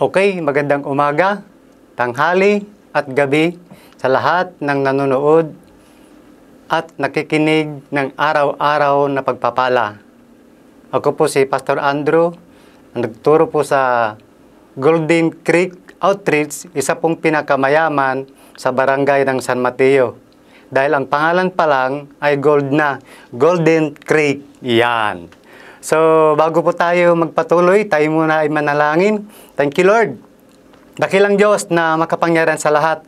Okay, magandang umaga, tanghali at gabi sa lahat ng nanonood at nakikinig ng araw-araw na pagpapala. Ako po si Pastor Andrew, nagturo po sa Golden Creek Outreach, isa pong pinakamayaman sa barangay ng San Mateo. Dahil ang pangalan pa lang ay Golden Creek. Yan. So, bago po tayo magpatuloy, tayo muna ay manalangin. Thank you, Lord. Dakilang Diyos na makapangyarihan sa lahat.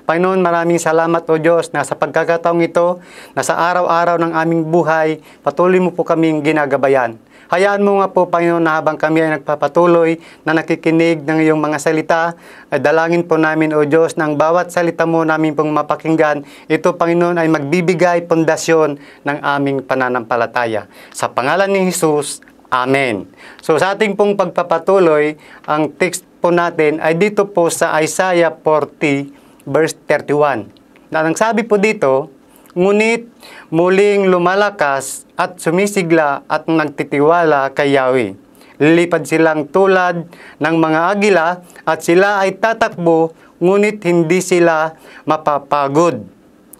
Panginoon, maraming salamat o Diyos na sa pagkakataong ito, na sa araw-araw ng aming buhay, patuloy mo po kaming ginagabayan. Hayaan mo nga po, Panginoon, na habang kami ay nagpapatuloy, na nakikinig ng iyong mga salita, ay dalangin po namin, O Diyos, na ang bawat salita mo namin pong mapakinggan, ito, Panginoon, ay magbibigay pundasyon ng aming pananampalataya. Sa pangalan ni Jesus, Amen. So sa ating pong pagpapatuloy, ang text po natin ay dito po sa Isaiah 40, verse 31. Na ang sabi po dito, ngunit muling lumalakas at sumisigla at nagtitiwala kay Yahweh. Lilipad silang tulad ng mga agila at sila ay tatakbo, ngunit hindi sila mapapagod.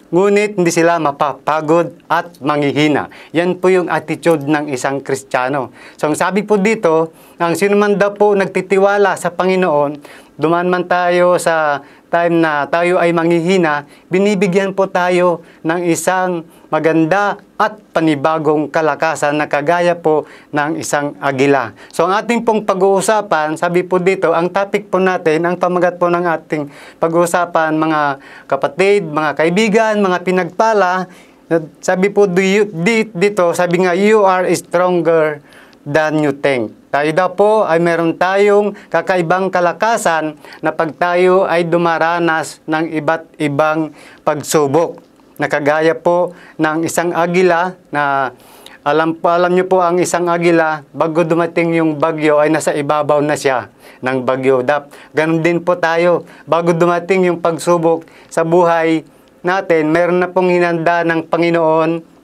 Ngunit hindi sila mapapagod at manghihina. Yan po yung attitude ng isang Kristiyano. So ang sabi po dito, ang sino man daw po nagtitiwala sa Panginoon, duman man tayo sa time na tayo ay manghihina, binibigyan po tayo ng isang maganda at panibagong kalakasan na kagaya po ng isang agila. So ang ating pong pag-uusapan, sabi po dito, ang topic po natin, ang pamagat po ng ating pag-uusapan, mga kapatid, mga kaibigan, mga pinagpala, sabi po dito, sabi nga, you are stronger than you think. Tayo daw po ay meron tayong kakaibang kalakasan na pag tayo ay dumaranas ng iba't ibang pagsubok. Nakagaya po ng isang agila na alam niyo po ang isang agila, bago dumating yung bagyo ay nasa ibabaw na siya ng bagyo. Ganun din po tayo, bago dumating yung pagsubok sa buhay natin, meron na pong hinanda ng Panginoon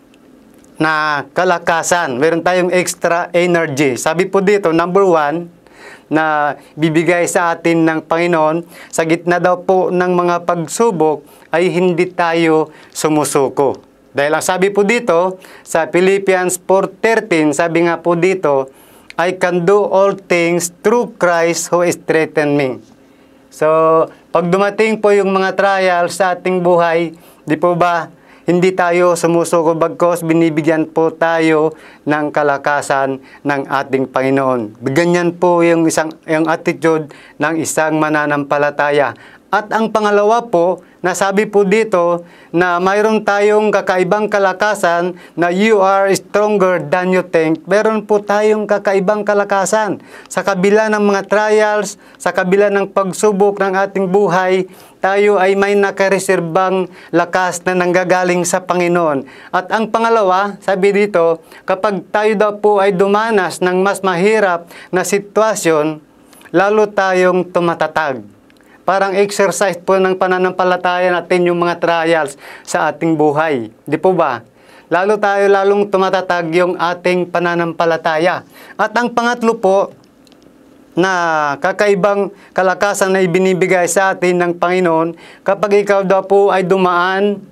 na kalakasan. Meron tayong extra energy. Sabi po dito, number 1, na bibigay sa atin ng Panginoon, sa gitna daw po ng mga pagsubok, ay hindi tayo sumusuko. Dahil ang sabi po dito, sa Philippians 4:13, sabi nga po dito, I can do all things through Christ who strengthens me. So, pag dumating po yung mga trials sa ating buhay, di po ba, hindi tayo sumusuko, bagkos binibigyan po tayo ng kalakasan ng ating Panginoon. Ganyan po yung attitude ng isang mananampalataya. At ang pangalawa po, nasabi po dito na mayroon tayong kakaibang kalakasan na you are stronger than you think. Meron po tayong kakaibang kalakasan. Sa kabila ng mga trials, sa kabila ng pagsubok ng ating buhay, tayo ay may nakareserbang lakas na nanggagaling sa Panginoon. At ang pangalawa, sabi dito, kapag tayo daw po ay dumanas ng mas mahirap na sitwasyon, lalo tayong tumatatag. Parang exercise po ng pananampalataya natin yung mga trials sa ating buhay. Di po ba? Lalong tumatatag yung ating pananampalataya. At ang pangatlo po, na kakaibang kalakasan na ibinibigay sa atin ng Panginoon, kapag ikaw daw po ay dumaan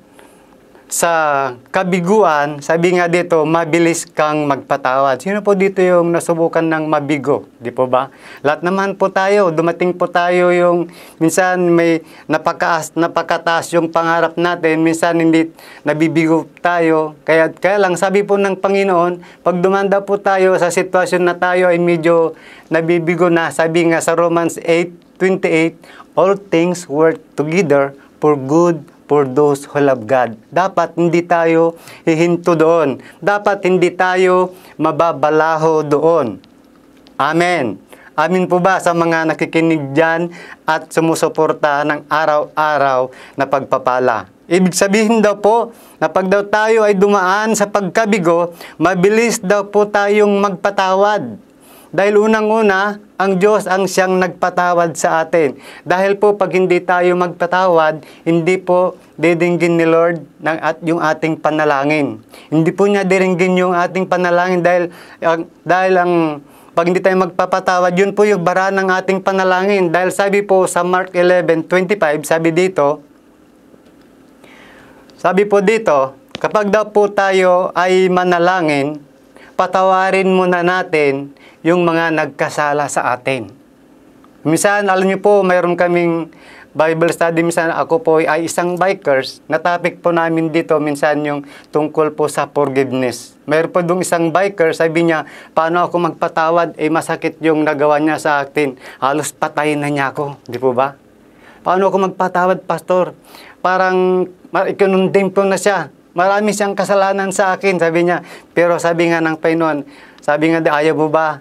sa kabiguan, sabi nga dito, mabilis kang magpatawad. Sino po dito yung nasubukan ng mabigo? Di po ba? Lahat naman po tayo, dumating po tayo yung, minsan may napakataas yung pangarap natin, minsan hindi nabibigo tayo. Kaya lang sabi po ng Panginoon, pag dumanda po tayo sa sitwasyon na tayo ay medyo nabibigo na, sabi nga sa Romans 8:28, all things work together for good for those who love God. Dapat hindi tayo hihinto doon. Dapat hindi tayo mababalaho doon. Amen. Amin po ba sa mga nakikinig dyan at sumusuporta ng araw-araw na pagpapala? Ibig sabihin daw po na pag daw tayo ay dumaan sa pagkabigo, mabilis daw po tayong magpatawad. Dahil unang-una, ang Diyos ang siyang nagpatawad sa atin. Dahil po pag hindi tayo magpatawad, hindi po didinggin ni Lord yung ating panalangin. Hindi po niya diringgin yung ating panalangin dahil ang Pag hindi tayo magpapatawad, yun po yung bara ng ating panalangin. Dahil sabi po sa Mark 11:25, sabi po dito, kapag daw po tayo ay manalangin, patawarin muna natin yung mga nagkasala sa atin. Minsan, alam niyo po, mayroon kaming Bible study, minsan ako po ay isang bikers. Na topic po namin dito minsan yung tungkol po sa forgiveness. Mayroon po dong isang biker, sabi niya, paano ako magpatawad? Masakit yung nagawa niya sa akin. Halos patayin na niya ako. Di po ba? Paano ako magpatawad, pastor? Parang ikinundin po na siya. Marami siyang kasalanan sa akin, sabi niya. Pero sabi nga ng Panginoon, sabi nga, ayaw mo ba?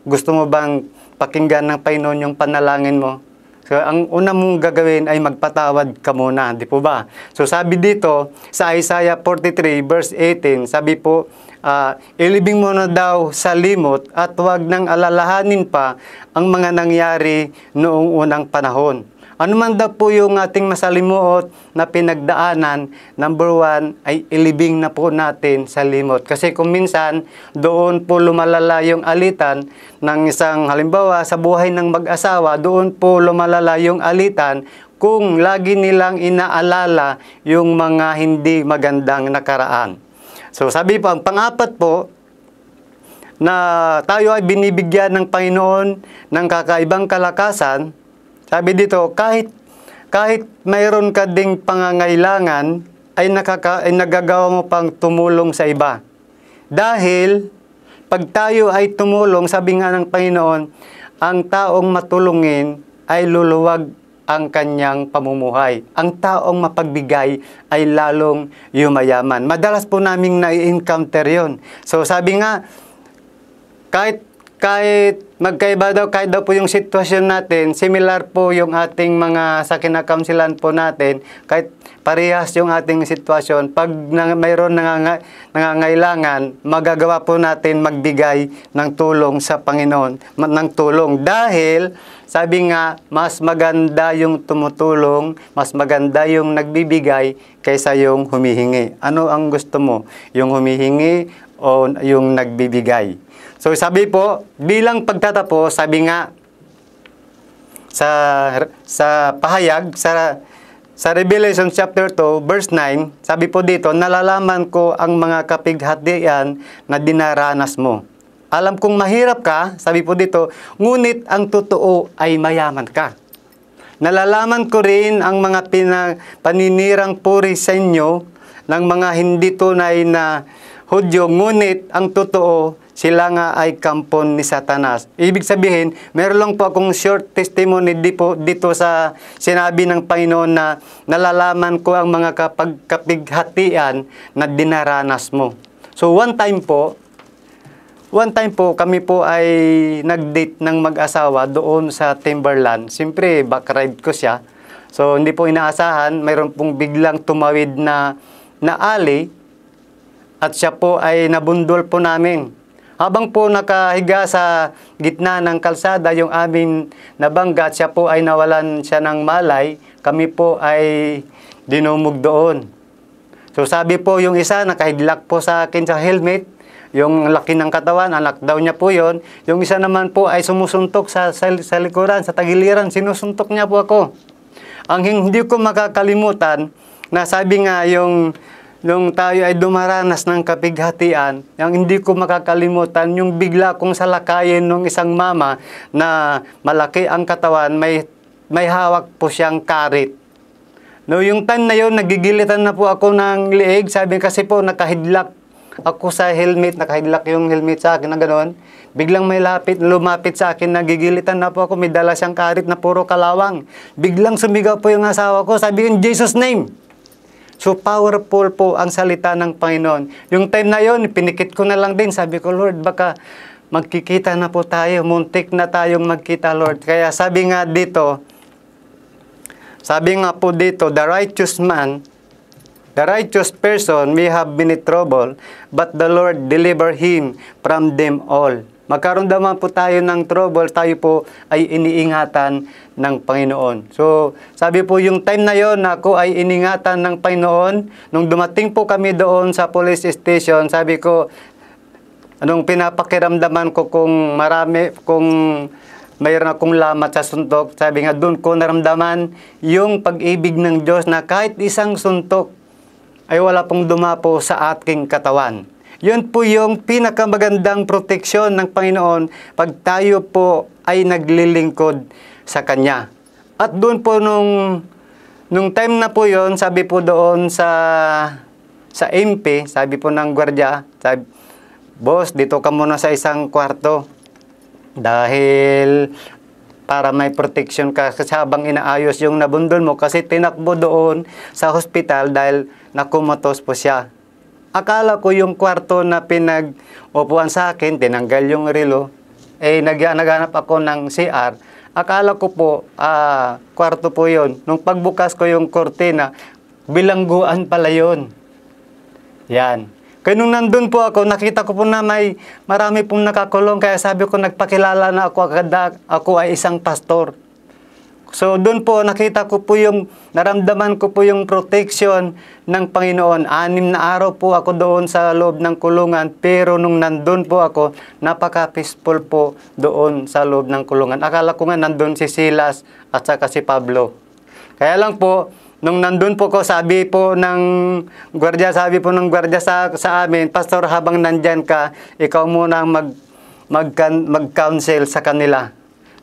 Gusto mo bang pakinggan ng Panginoon yung panalangin mo? So, ang una mong gagawin ay magpatawad ka muna, di po ba? So, sabi dito, sa Isaiah 43 verse 18, sabi po, ilibing mo na daw sa limot at huwag nang alalahanin pa ang mga nangyari noong unang panahon. Ano man daw po yung ating masalimuot na pinagdaanan, number 1 ay ilibing na po natin sa limot. Kasi kung minsan, doon po lumalala yung alitan ng isang, halimbawa, sa buhay ng mag-asawa, doon po lumalala yung alitan kung lagi nilang inaalala yung mga hindi magandang nakaraan. So sabi po, ang pang-apat po, na tayo ay binibigyan ng Panginoon ng kakaibang kalakasan. Sabi dito, kahit mayroon ka ding pangangailangan, ay nagagawa mo pang tumulong sa iba. Dahil, pag tayo ay tumulong, sabi nga ng Panginoon, ang taong matulungin ay luluwag ang kanyang pamumuhay. Ang taong mapagbigay ay lalong yumayaman. Madalas po naming na-encounter yon. So sabi nga, kahit magkaiba daw, kahit daw po yung sitwasyon natin, similar po yung ating mga sa kinakamsilan po natin, kahit parehas yung ating sitwasyon, pag mayroon nangangailangan, magagawa po natin magbigay ng tulong sa Panginoon, ng tulong. Dahil, sabi nga, mas maganda yung tumutulong, mas maganda yung nagbibigay kaysa yung humihingi. Ano ang gusto mo? Yung humihingi o yung nagbibigay? So sabi po, bilang pagtatapos, sabi nga sa pahayag, sa Revelation chapter 2, verse 9, sabi po dito, nalalaman ko ang mga kapighatian na dinaranas mo. Alam kong mahirap ka, sabi po dito, ngunit ang totoo ay mayaman ka. Nalalaman ko rin ang mga paninirang puri sa inyo ng mga hindi tunay na Hudyo, ngunit ang totoo, sila nga ay kampon ni Satanas. Ibig sabihin, meron lang po akong short testimony dito sa sinabi ng Panginoon na nalalaman ko ang mga kapighatian na dinaranas mo. So one time po kami po ay nag-date ng mag-asawa doon sa Timberland. Siyempre, backride ko siya. So hindi po inaasahan, mayroon pong biglang tumawid na alley at siya po ay nabundol po namin. Habang po nakahiga sa gitna ng kalsada yung amin nabangga, siya po ay nawalan siya ng malay, kami po ay dinumog doon. So sabi po yung isa, nakahidlak po sa akin sa helmet, yung laki ng katawan, anak daw niya po yon. Yung isa naman po ay sumusuntok sa likuran, sa tagiliran, sinusuntok niya po ako. Ang hindi ko makakalimutan, na sabi nga yung tayo ay dumaranas ng kapighatian, yung hindi ko makakalimutan, yung bigla kong salakayin ng isang mama na malaki ang katawan, may hawak po siyang karit. No, yung time na yun, nagigilitan na po ako ng liig, sabi kasi po nakahidlak ako sa helmet, nakahidlak yung helmet sa akin na gano'n. Biglang may lumapit sa akin, nagigilitan na po ako, may dala siyang karit na puro kalawang. Biglang sumigaw po yung asawa ko, sabi in Jesus' name. So powerful po ang salita ng Panginoon. Yung time na yon, pinikit ko na lang din. Sabi ko, Lord, baka magkikita na po tayo. Muntik na tayong magkita, Lord. Kaya sabi nga po dito, the righteous person may have been in trouble, but the Lord deliver him from them all. Magkaroon naman po tayo ng trouble, tayo po ay iniingatan ng Panginoon. So, sabi po yung time na yon na ako ay iningatan ng Panginoon. Nung dumating po kami doon sa police station, sabi ko, Anong pinapakiramdaman ko kung mayroon akong lamat sa suntok? Sabi nga, doon ko naramdaman yung pag-ibig ng Diyos na kahit isang suntok ay wala pong dumapo sa aking katawan. Yun po yung pinakamagandang proteksyon ng Panginoon pag tayo po ay naglilingkod sa Kanya. At doon po nung time na po yun, sabi po doon sa MP, sabi po ng gwardiya, sabi, "Boss, dito ka muna sa isang kwarto dahil para may protection ka kasi habang inaayos yung nabundol mo," kasi tinakbo doon sa hospital dahil nakumatos po siya. Akala ko yung kwarto na pinag-upuan sa akin, tinanggal yung relo, naghanap ako ng CR. Akala ko po, kwarto po yun. Nung pagbukas ko yung kortina, bilangguan pala yun. Yan. Kaya nung nandun po ako, nakita ko po na marami pong nakakulong. Kaya sabi ko, nagpakilala na ako agad na ako ay isang pastor. So doon po, nakita ko po naramdaman ko po yung protection ng Panginoon. 6 na araw po ako doon sa loob ng kulungan. Pero nung nandun po ako, napaka-peaceful po doon sa loob ng kulungan. Akala ko nga nandun si Silas at saka si Pablo. Kaya lang po, nung nandun po ko, sabi po ng gwardiya sa amin, "Pastor, habang nandyan ka, ikaw muna mag-counsel sa kanila."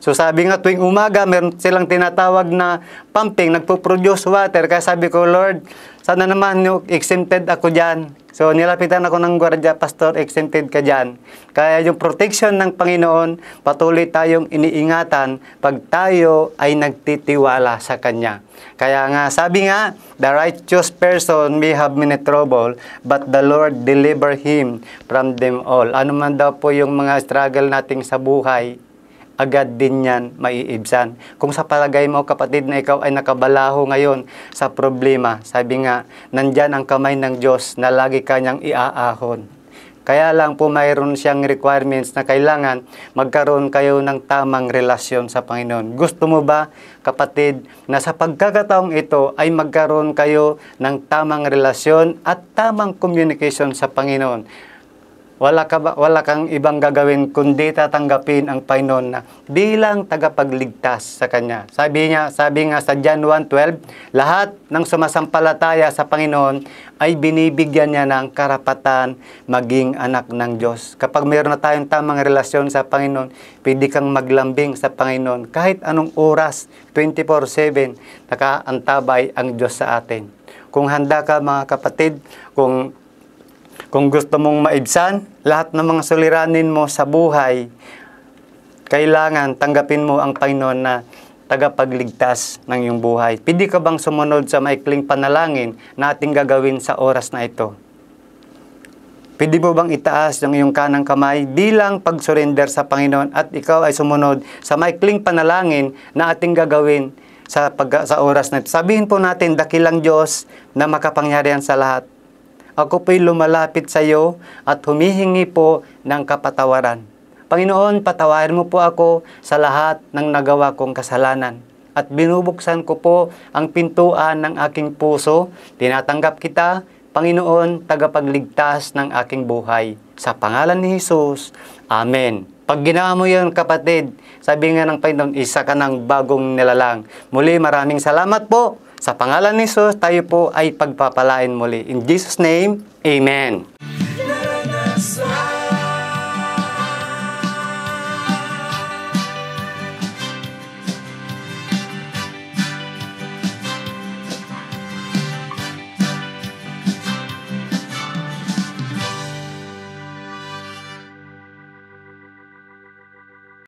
So sabi nga, tuwing umaga, meron silang tinatawag na pumping, nagpo-produce water. Kaya sabi ko, "Lord, sana naman exempted ako dyan." So nilapitan ako ng gwardiya, "Pastor, exempted ka dyan." Kaya yung protection ng Panginoon, patuloy tayong iniingatan pag tayo ay nagtitiwala sa Kanya. Kaya nga, sabi nga, "The righteous person may have many trouble, but the Lord deliver him from them all." Ano man daw po yung mga struggle nating sa buhay, agad din yan maiibsan. Kung sa palagay mo, kapatid, na ikaw ay nakabalaho ngayon sa problema, sabi nga, nandyan ang kamay ng Diyos na lagi kanyang iaahon. Kaya lang po mayroon siyang requirements na kailangan magkaroon kayo ng tamang relasyon sa Panginoon. Gusto mo ba, kapatid, na sa pagkakataong ito ay magkaroon kayo ng tamang relasyon at tamang communication sa Panginoon? Wala kang ibang gagawin kundi tatanggapin ang Panginoon na bilang tagapagligtas sa Kanya. Sabi nga sa John 1:12, lahat ng sumasampalataya sa Panginoon ay binibigyan niya ng karapatan maging anak ng Diyos. Kapag mayroon na tayong tamang relasyon sa Panginoon, pwede kang maglambing sa Panginoon kahit anong oras, 24/7, nakaantabay ang Diyos sa atin. Kung handa ka, mga kapatid, kung gusto mong maibsan lahat ng mga suliranin mo sa buhay, kailangan tanggapin mo ang Panginoon na tagapagligtas ng iyong buhay. Pwede ka bang sumunod sa maikling panalangin na ating gagawin sa oras na ito? Pwede mo bang itaas ang iyong kanang kamay bilang pag-surrender sa Panginoon at ikaw ay sumunod sa maikling panalangin na ating gagawin sa oras na ito? Sabihin po natin, "Dakilang Diyos na makapangyarihan sa lahat, ako po'y lumalapit sa iyo at humihingi po ng kapatawaran. Panginoon, patawarin mo po ako sa lahat ng nagawa kong kasalanan. At binubuksan ko po ang pintuan ng aking puso. Tinatanggap kita, Panginoon, tagapagligtas ng aking buhay. Sa pangalan ni Jesus, Amen." Pag ginawa mo yun, kapatid, sabi nga ng Panginoon, isa ka ng bagong nilalang. Muli, maraming salamat po. Sa pangalan ni Jesus, tayo po ay pagpapalain muli. In Jesus' name, Amen.